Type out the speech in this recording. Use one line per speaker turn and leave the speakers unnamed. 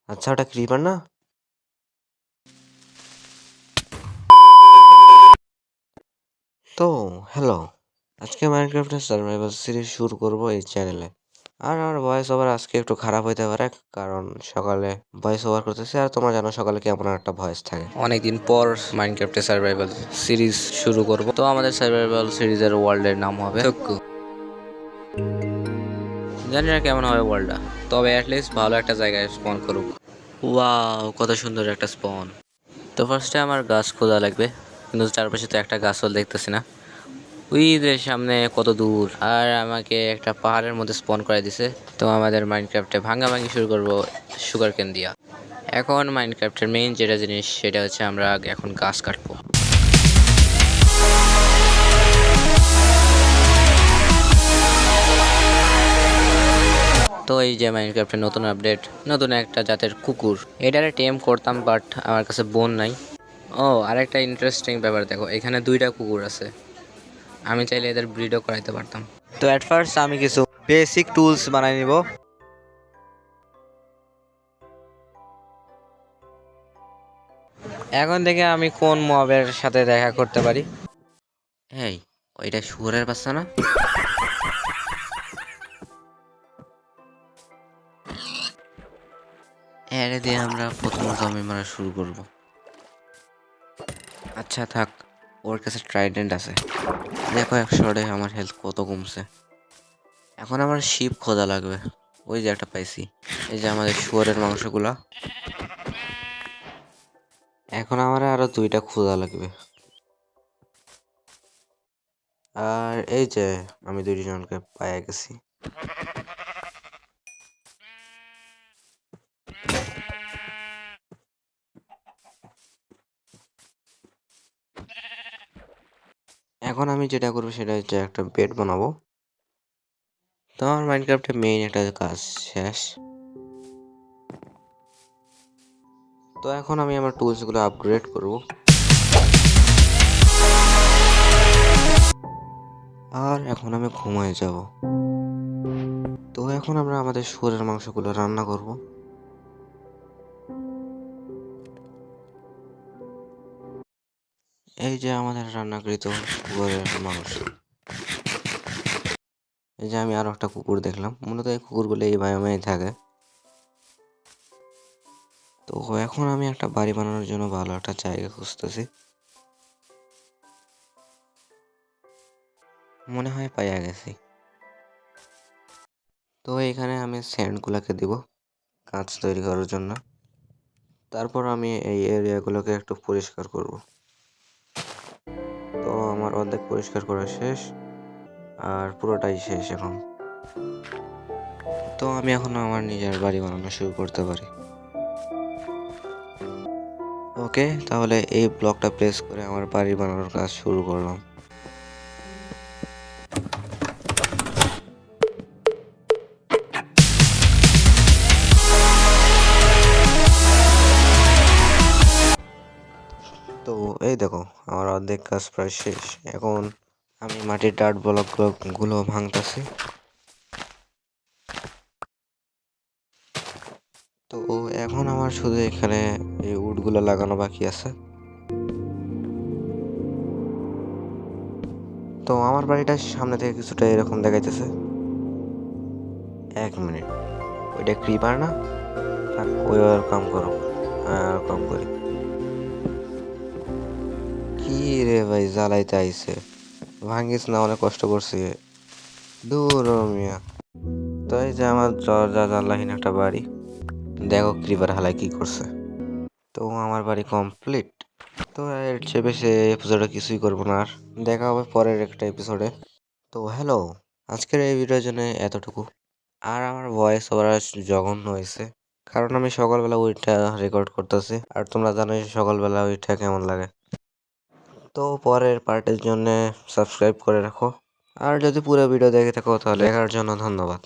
আচ্ছা, ওটা ক্রিপার না? তো হ্যালো, আজকে মাইনক্রাফটের সার্ভাইভাল সিরিজ শুরু করব এই চ্যানেলে। আর আমার ভয়েস ওভার আজকে একটু খারাপ হইতে পারে, কারণ সকালে ভয়েস ওভার করতেছি। আর তোমরা জানো সকালে কেমন একটা ভয়েস থাকে। অনেকদিন পর মাইনক্রাফটের সার্ভাইভাল সিরিজ শুরু করব। তো আমাদের সার্ভাইভাল সিরিজের ওয়ার্ল্ডের নাম হবে থক্কু। জানি না কেমন হবে ওয়ার্ল্ডটা, তবে অ্যাটলিস্ট ভালো একটা জায়গায় স্পন করুক। ওয়াও, কত সুন্দর একটা স্পন। তো ফার্স্টে আমার গাছ খোঁজা লাগবে, কিন্তু চারপাশে তো একটা গাছও দেখতেছি না। ওই যে সামনে কত দূর, আর আমাকে একটা পাহাড়ের মধ্যে স্পন করে দিছে। তো আমাদের মাইনক্রাফটে ভাঙাভাঙি শুরু করবো সুগার কেন দিয়া। এখন মাইনক্রাফটের মেইন যেটা জিনিস সেটা হচ্ছে আমরা এখন গাছ কাটবো। তো এই যে মাইনক্রাফটের নতুন আপডেট, নতুন একটা জাতের কুকুর, এটারে টেম করতাম, বাট আমার কাছে বোন নাই। ও, আরেকটা ইন্টারেস্টিং ব্যাপার দেখো, এখানে দুইটা কুকুর আছে। আমি চাইলে এদের ব্রিডও করাইতে পারতাম। তো অ্যাট ফার্স্ট আমি কিছু বেসিক টুলস বানাই নিব। এখন থেকে আমি কোন মবের সাথে দেখা করতে পারি। এই, ওইটা শুয়োরের বাচ্চা না? এর দিয়ে আমরা প্রথম জমি মারা শুরু করব। আচ্ছা থাক, ওর কাছে ট্রাইডেন্ট আছে। দেখো 100 আমার হেলথ কত কমছে। এখন আমার শিপ খোঁজা লাগবে। ওই যে একটা পাইছি, এই যে আমাদের শুয়োরের মাংসগুলা। এখন আমার আরো দুইটা খোঁজা লাগবে। আর এই যে আমি দুইজনকে পাইয়া গেছি। এখন আমি যেটা করবো সেটা হচ্ছে একটা বেড বানাবো। তো আমার মাইনক্রাফটে মেইন একটা কাজ শেষ। তো এখন আমি আমার টুলসগুলো আপগ্রেড করব। আর এখন আমি ঘুমায় যাব। তো এখন আমরা আমাদের শুয়োরের মাংসগুলো রান্না করব। এই যে আমাদের রান্নাকৃত শুয়োরের মাংস। এই যে আমি আরো একটা কুকুর দেখলাম, মূলত এই কুকুরগুলো এই বায়োমেই থাকে। তো এখন আমি একটা বাড়ি বানানোর জন্য ভালো একটা জায়গা খুঁজতেছি। মনে হয় পাইয়া গেছি। তো এখানে আমি স্যান্ডগুলোকে দিব কাঁচ তৈরি করার জন্য। তারপর আমি এই এরিয়াগুলোকে একটু পরিষ্কার করব। তো আমার অর্ধেক পরিষ্কার করা শেষ, আর পুরোটাই শেষ এখন। তো আমি এখন আমার নিজের বাড়ি বানানো শুরু করতে পারি। ওকে, তাহলে এই ব্লকটা প্রেস করে আমার বাড়ি বানানোর কাজ শুরু করলাম। তো এই দেখো, আমার অর্ধেক কাজ প্রায় শেষ। এখন আমি মাটির ডার্ট ব্লকগুলো ভাঙতেছি। তো এখন আমার শুধু এখানে এই উডগুলো লাগানো বাকি আছে। তো আমার বাড়িটা সামনে থেকে কিছুটা এরকম দেখাইতেছে। 1 মিনিট, ওইটা ক্রিপার না? থাক, ওই আর কাম করো, আর কাম করি। কি রে ভাই, জ্বালাইতে আইছে। ভাঙ্গিস না, অনেক কষ্ট করছি। দূর ও মিয়া। তো এই যে আমার দরজা জানলাহীন একটা বাড়ি। দেখো ক্রিপার হালাই কি করছে। তো আমার বাড়ি কমপ্লিট। তো এর চেয়ে বেশি এপিসোডে কিছুই করবো না আর। দেখা হবে পরের একটা এপিসোডে। তো হ্যালো, আজকের এই ভিডিওর জন্য এতটুকু। আর আমার ভয়েস ওভার জঘন্য হয়েছে, কারণ আমি সকালবেলা ওইটা রেকর্ড করতেছি। আর তোমরা জানোই সকালবেলা ওইটা কেমন লাগে। তো পরের পার্টের জন্য সাবস্ক্রাইব করে রাখো। আর যদি পুরো ভিডিও দেখে থাকো তাহলে দেখার জন্য ধন্যবাদ।